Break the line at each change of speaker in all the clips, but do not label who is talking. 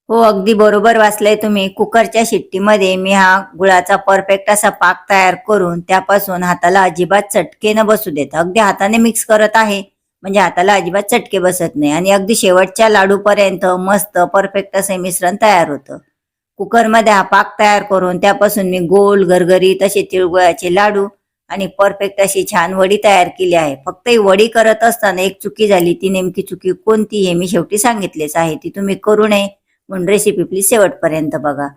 हो, अगदी बरोबर वाचलंय तुम्ही. कुकरच्या शिट्टीमध्ये मी हा गुळाचा परफेक्ट असा पाक तयार करून त्यापासून हाताला अजिबात चटके न बसू देता अगदी हाताने मिक्स करत आहे, म्हणजे हाताला अजिबात चटके बसत नाही आणि अगदी शेवटच्या लाडूपर्यंत मस्त परफेक्ट असे मिश्रण तयार होतं. कुकरमध्ये हा पाक तयार करून त्यापासून मी गोल गरगरीत असे तिळगुळाचे लाडू आणि परफेक्ट अशी छान वडी तयार केली आहे. फक्त ही वडी करत असताना एक चुकी झाली. ती नेमकी चुकी कोणती हे मी शेवटी सांगितलेच आहे. ती तुम्ही करू नये म्हणून रेसिपी प्लीज शेवटपर्यंत बघा.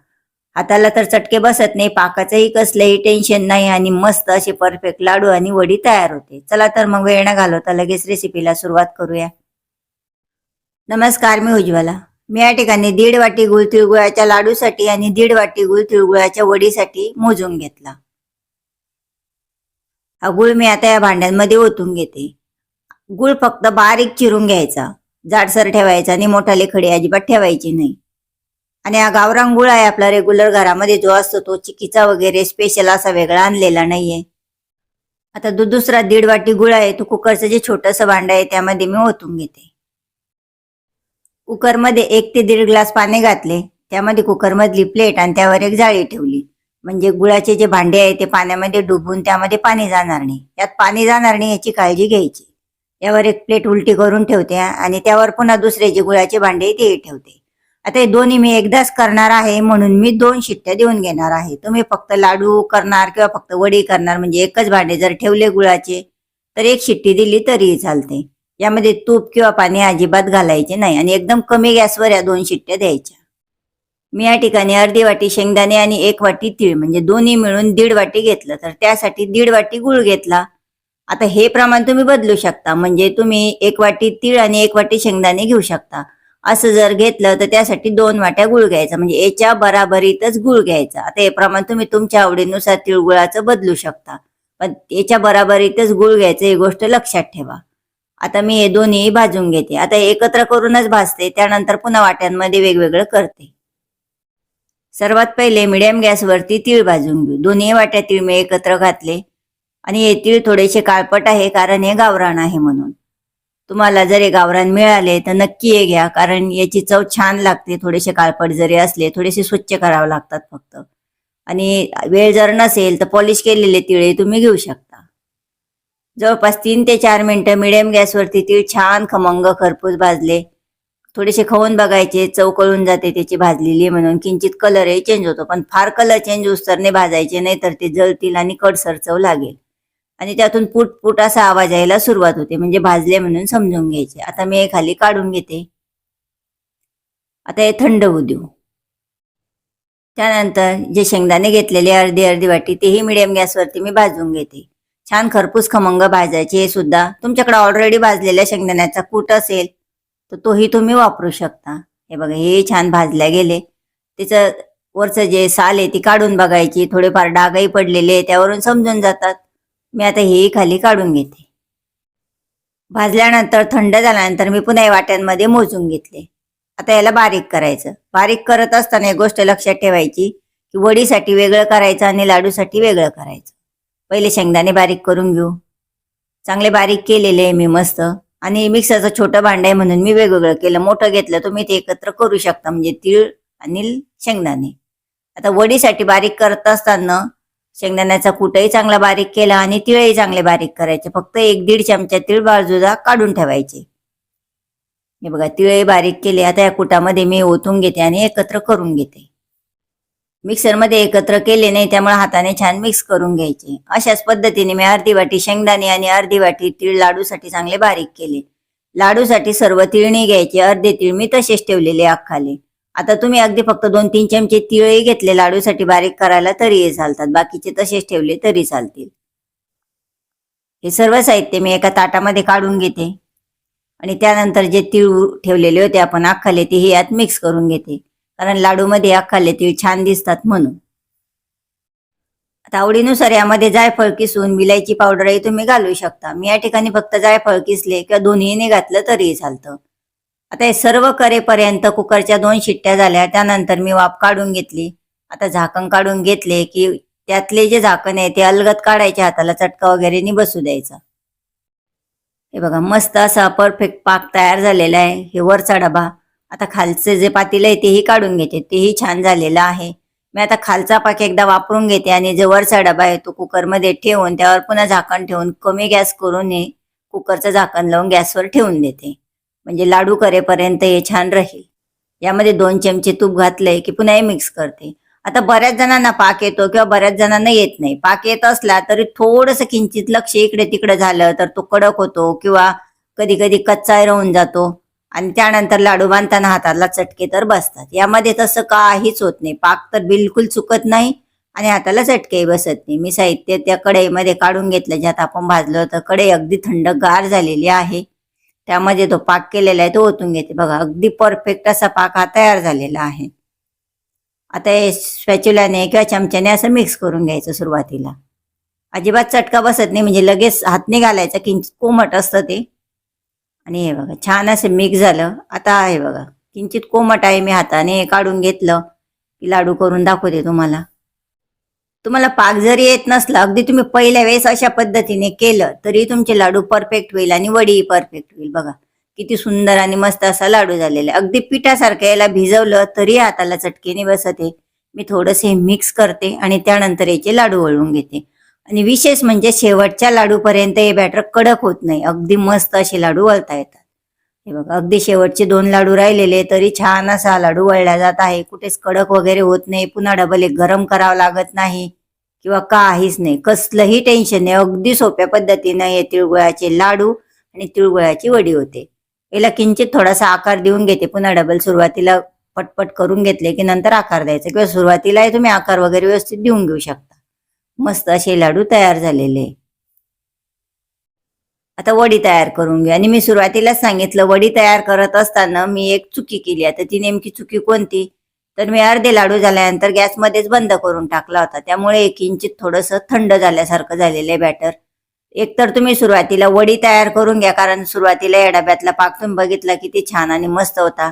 हाताला तर चटके बसत नाही, पाकाचंही कसलंही टेन्शन नाही आणि मस्त असे परफेक्ट लाडू आणि वडी तयार होते. चला तर मग वेळ न घालवता लगेच रेसिपीला सुरुवात करूया. नमस्कार, मी उज्ज्वला. मी या ठिकाणी 1.5 वाटी गुळ तिळगुळाच्या लाडूसाठी आणि 1.5 वाटी गुळ तिळगुळाच्या वडीसाठी मोजून घेतला. हा गुळ मी आता या भांड्यांमध्ये ओतून घेते. गुळ फक्त बारीक चिरून घ्यायचा, जाडसर ठेवायचा आणि मोठाले खडे अजिबात ठेवायचे नाही. आणि हा गावरान गुळ आहे आपला रेग्युलर घरामध्ये जो असतो तो, चिकीचा वगैरे स्पेशल असा वेगळा आणलेला नाहीये. आता दुसरा 1.5 वाटी गुळ आहे, तो कुकरचं जे छोटंसं भांड आहे त्यामध्ये मी ओतून घेते. कुकरमध्ये 1 ते 1.5 ग्लास पाणी घातले. त्यामध्ये कुकरमधली प्लेट आणि त्यावर एक जाळी ठेवली, म्हणजे गुळाचे जे भांडे आहे ते पाण्यामध्ये डुबून त्यामध्ये पाणी जाणार नाही. यात पाणी जाणार नाही याची काळजी घ्यायची. यावर एक प्लेट उलटी करून ठेवते आणि त्यावर पुन्हा दुसरे जे गुळाचे भांडे ते ठेवते. आता हे दोन्ही मी एकदाच करणार आहे म्हणून मी 2 शिट्ट्या देऊन घेणार आहे. तुम्ही फक्त लाडू करणार किंवा फक्त वडी करणार म्हणजे एकच भांडे जर ठेवले गुळाचे तर 1 शिट्टी दिली तरीही चालते. यामध्ये तूप किंवा पाणी अजिबात घालायचे नाही आणि एकदम कमी गॅसवर या 2 शिट्ट्या द्यायच्या. मी या ठिकाणी अर्धी वाटी शेंगदाणे आणि 1 वाटी तीळ म्हणजे दोन्ही मिळून 1.5 वाटी घेतलं, तर त्यासाठी 1.5 वाटी गुळ घेतला. आता हे प्रमाण तुम्ही बदलू शकता, म्हणजे तुम्ही 1 वाटी तीळ आणि 1 वाटी शेंगदाणे घेऊ शकता. असं जर घेतलं तर त्यासाठी 2 वाट्या गुळ घ्यायचा, म्हणजे याच्या बराबरीतच गुळ घ्यायचा. आता हे प्रमाण तुम्ही तुमच्या आवडीनुसार तिळगुळाचं बदलू शकता, पण याच्या बराबरीतच गुळ घ्यायचं ही गोष्ट लक्षात ठेवा. आता मी हे दोन्ही भाजून घेते. आता एकत्र करूनच भाजते, त्यानंतर पुन्हा वाट्यांमध्ये वेगवेगळं करते. सर्वात पहिले मिडियम गॅसवरती तीळ भाजून घेऊ. दोन्ही वाट्या तीळ मी एकत्र घातले आणि हे तीळ थोडेसे काळपट आहे कारण हे गावरान आहे म्हणून. तुम्हाला जर हे गावरान मिळाले तर नक्की हे घ्या, कारण याची चव छान लागते. थोडेसे काळपट जरी असले, थोडेसे स्वच्छ करावे लागतात फक्त. आणि वेळ जर नसेल तर पॉलिश केलेले तिळे तुम्ही घेऊ शकता. जवळपास 3 ते 4 मिनिटं मिडियम गॅसवरती तीळ छान खमंग खरपूस भाजले. थोडेसे खवून बघायचे, चव कळून जाते त्याची भाजलेली म्हणून. किंचित कलरही चेंज होतो, पण फार कलर चेंज होऊस्तरने भाजायचे नाही तर ते जळतील आणि कडसर चव लागेल. आणि त्यातून पुट पुट असा आवाज यायला सुरुवात होते, म्हणजे भाजले म्हणून समजून घ्यायचे. आता मी हे खाली काढून घेते. आता हे थंड होऊ देऊ. त्यानंतर जे शेंगदाणे घेतलेले अर्धी वाटी तेही मिडियम गॅसवरती मी भाजून घेते. छान खरपूस खमंग भाजायचे. हे सुद्धा तुमच्याकडे ऑलरेडी भाजलेल्या शेंगदाण्याचा कूट असेल तर तोही तुम्ही वापरू शकता. हे बघा, हे छान भाजल्या गेले. त्याचं वरचं जे साल आहे ती काढून बघायची. थोडेफार डागही पडलेले त्यावरून समजून जातात. मी आता हेही खाली काढून घेते. भाजल्यानंतर थंड झाल्यानंतर मी पुन्हा वाट्यांमध्ये मोजून घेतले. आता याला बारीक करायचं. बारीक करत असताना एक गोष्ट लक्षात ठेवायची की वडीसाठी वेगळं करायचं आणि लाडूसाठी वेगळं करायचं. पहिले शेंगदाणे बारीक करून घेऊ. चांगले बारीक केलेले आहे मी मस्त. आणि मिक्सरचं छोटं भांड आहे म्हणून मी वेगवेगळं केलं. मोठं घेतलं तुम्ही ते एकत्र करू शकता, म्हणजे तीळ आणि शेंगदाणे. आता वडीसाठी बारीक करत असताना शेंगदाण्याचा कूटही चांगला बारीक केला आणि तिळही चांगले बारीक करायचे. फक्त 1-1.5 चमचा तीळ बाजूला काढून ठेवायचे. हे बघा, तिळही बारीक केले. आता या कुटामध्ये मी ओतून घेते आणि एकत्र करून घेते. मिक्सरमध्ये एकत्र केले नाही त्यामुळे हाताने छान मिक्स करून घ्यायचे. अशाच पद्धतीने मी अर्धी वाटी शेंगदाणे आणि अर्धी वाटी तीळ लाडूसाठी चांगले बारीक केले. लाडूसाठी सर्व तीळ नाही घ्यायचे, अर्धे तीळ मी तसेच ठेवलेले अख्खाले. आता तुम्ही अगदी फक्त 2-3 चमचे तीळही घेतले लाडूसाठी बारीक करायला तरीही चालतात, बाकीचे तसेच ठेवले तरी चालतील. हे सर्व साहित्य मी एका ताटामध्ये काढून घेते आणि त्यानंतर जे तीळ ठेवलेले होते आपण अख्खाले तेही यात मिक्स करून घेते, कारण लाडूमध्ये अख्खाले तीळ छान दिसतात म्हणून. आता आवडीनुसार यामध्ये जायफळ किसून विलायची पावडरही तुम्ही घालू शकता. मी या ठिकाणी फक्त जायफळ किसले किंवा दोन्हीने घातलं तरीही चालतं. आता हे सर्व करेपर्यंत कुकरच्या 2 शिट्ट्या झाल्या. त्यानंतर मी वाफ काढून घेतली. आता झाकण काढून घेतले की त्यातले जे झाकण आहे ते अलगद काढायचे, हाताला चटका वगैरे नाही बसू द्यायचा. हे बघा, मस्त असा परफेक्ट पाक तयार झालेला आहे. हे वरचा डबा आता खालचं जे पातेलं आहे तेही काढून घेते, तेही छान झालेलं आहे. मी आता खालचा पाक एकदा वापरून घेते आणि जो वरचा डबा आहे तो कुकरमध्ये ठेवून त्यावर पुन्हा झाकण ठेवून कमी गॅस करून हे कुकरचं झाकण लावून गॅसवर ठेवून देते. म्हणजे लाडू करेपर्यंत हे छान राहील. यामध्ये 2 चमचे तूप घातलंय की पुन्हा हे मिक्स करते. आता बऱ्याच जणांना पाक येतो किंवा बऱ्याच जणांना येत नाही. पाक येत असला तरी थोडंसं किंचित लक्ष इकडे तिकडे झालं तर तो कडक होतो किंवा कधी कधी कच्चा राहून जातो आणि त्यानंतर लाडू बांधताना हाताला चटके तर बसतात. यामध्ये तसं काहीच होत नाही. पाक तर बिलकुल चुकत नाही आणि हाताला चटकेही बसत नाही. मी साहित्य त्या कढईमध्ये काढून घेतलं ज्यात आपण भाजलं होतं. कढई अगदी थंडगार झालेली आहे. त्यामध्ये तो पाक केलेला आहे तो ओतून घेते. बघा अगदी परफेक्ट असा पाक हा तयार झालेला आहे. आता हे स्पॅच्युलाने किंवा चमच्याने असं मिक्स करून घ्यायचं सुरुवातीला. अजिबात चटका बसत नाही, म्हणजे लगेच हात नाही घालायचा, किंचित कोमट असतं ते. आणि हे बघा छान असं मिक्स झालं. आता हे बघा किंचित कोमट आहे, मी हाताने काढून घेतलं की लाडू करून दाखवते तुम्हाला. तुम्हाला पाक जरी येत नसला, अगदी तुम्ही पहिल्या वेळेस अशा पद्धतीने केलं तरी तुमचे लाडू परफेक्ट होईल आणि वडीही परफेक्ट होईल. बघा किती सुंदर आणि मस्त असा लाडू झालेला आहे. अगदी पिठासारखं याला भिजवलं तरी हाताला चटकेने बसते. मी थोडंसे मिक्स करते आणि त्यानंतर याचे लाडू वळवून घेते. आणि विशेष म्हणजे शेवटच्या लाडूपर्यंत हे बॅटर कडक होत नाही, अगदी मस्त असे लाडू वळता येतात. हे बघा अगदी शेवटचे 2 लाडू राहिलेले तरी छान असा लाडू वळला जात आहे. कुठेच कडक वगैरे होत नाही, पुन्हा डबल एक गरम करावं लागत नाही किंवा काहीच नाही, कसलंही टेन्शन नाही. अगदी सोप्या पद्धतीनं हे तिळगुळाचे लाडू आणि तिळगुळाची वडी होते. याला किंचित थोडासा आकार देऊन घेते. पुन्हा डबल सुरुवातीला पटपट करून घेतले की नंतर आकार द्यायचा किंवा सुरुवातीला तुम्ही आकार वगैरे व्यवस्थित देऊन घेऊ शकता. मस्त असे लाडू तयार झालेले. आता वडी तयार करून घ्या. आणि मी सुरुवातीलाच सांगितलं वडी तयार करत असताना मी एक चुकी केली. आता ती नेमकी चुकी कोणती, तर मी अर्धे लाडू झाल्यानंतर गॅसमध्येच बंद करून टाकला होता. त्यामुळे किंचित थोडंसं थंड झाल्यासारखं झालेलं आहे बॅटर. एकतर तुम्ही सुरुवातीला वडी तयार करून घ्या, कारण सुरुवातीला या डब्यातला पाक तुम्ही बघितला किती छान आणि मस्त होता.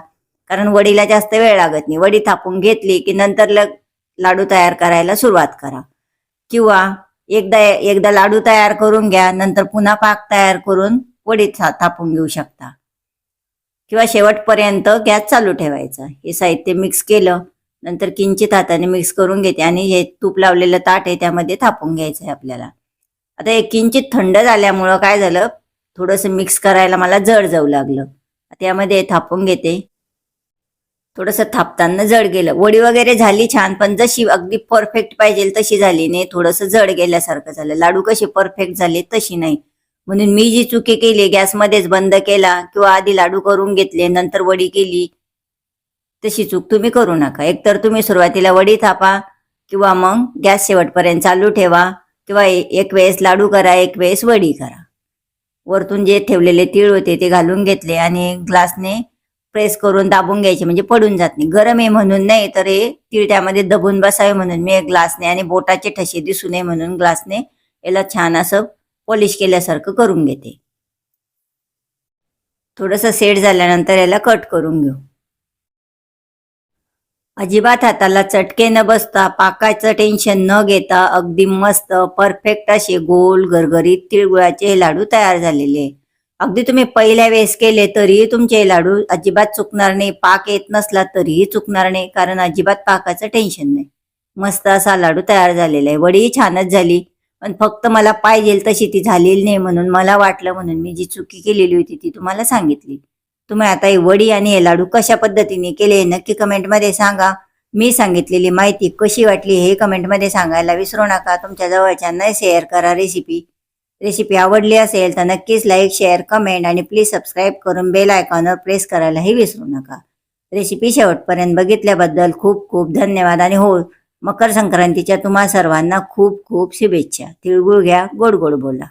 कारण वडीला जास्त वेळ लागत नाही. वडी थापून घेतली की नंतर लाडू तयार करायला सुरुवात करा. किंवा एकदा लाडू तयार करून घ्या, नंतर पुन्हा पाक तयार करून वडी थापून घेऊ शकता. किंवा शेवटपर्यंत गॅस चालू ठेवायचा. हे साहित्य मिक्स केलं, नंतर किंचित हाताने मिक्स करून घेते आणि हे तूप लावलेलं ताट आहे त्यामध्ये थापून घ्यायचं आहे आपल्याला. आता हे किंचित थंड झाल्यामुळं काय झालं, थोडंसं मिक्स करायला मला जड जाऊ लागलं. त्यामध्ये थापून घेते. थोडंसं थापताना जड गेलं. वडी वगैरे झाली छान, पण जशी अगदी परफेक्ट पाहिजे तशी झाली नाही, थोडंसं जड गेल्यासारखं झालं. लाडू कसे परफेक्ट झाले तशी नाही. म्हणून मी जी चुकी केली, गॅसमध्येच बंद केला किंवा आधी लाडू करून घेतले नंतर वडी केली, तशी चूक तुम्ही करू नका. एकतर तुम्ही सुरुवातीला वडी थापा किंवा मग गॅस शेवटपर्यंत चालू ठेवा किंवा एक वेळेस लाडू करा, एक वेळेस वडी करा. वरतून जे ठेवलेले तीळ होते ते घालून घेतले आणि ग्लासने प्रेस करून दाबून घ्यायचे, म्हणजे पडून जात नाही. गरम आहे म्हणून नाही, तर हे तीळ त्यामध्ये दबून बसावे म्हणून मी ग्लासने आणि बोटाचे ठसे दिसू नये म्हणून ग्लासने याला छान असं पॉलिश केल्यासारखं करून घेते. थोडंसं सेट झाल्यानंतर याला कट करून घेऊ. अजिबात हाताला चटके न बसता, पाकाचं टेन्शन न घेता अगदी मस्त परफेक्ट असे गोल गरगरीत तिळगुळाचे हे लाडू तयार झालेले. अगदी तुम्ही पहिल्या वेळेस केले तरीही तुमचे लाडू अजिबात चुकणार नाही. पाक येत नसला तरीही चुकणार नाही, कारण अजिबात पाकाचं टेन्शन नाही. मस्त असा लाडू तयार झालेला आहे. वडीही छानच झाली, पण फक्त मला पाहिजे तशी ती झालेली नाही, म्हणून मला वाटलं, म्हणून मी जी चुकी केलेली होती ती तुम्हाला सांगितली. तुम्ही आता ही वडी आणि हे लाडू कशा पद्धतीने केले नक्की कमेंटमध्ये सांगा. मी सांगितलेली माहिती कशी वाटली हे कमेंटमध्ये सांगायला विसरू नका. तुमच्या जवळच्यांना शेअर करा. रेसिपी आवडली असेल तर नक्कीच लाईक, शेअर, कमेंट आणि प्लीज सबस्क्राईब करून बेल आयकॉनवर प्रेस करायलाही विसरू नका. रेसिपी शेवटपर्यंत बघितल्याबद्दल खूप खूप धन्यवाद. आणि हो, मकर संक्रांतीच्या तुम्हा सर्वांना खूप खूप शुभेच्छा. तिळगुळ घ्या, गोड गोड बोला.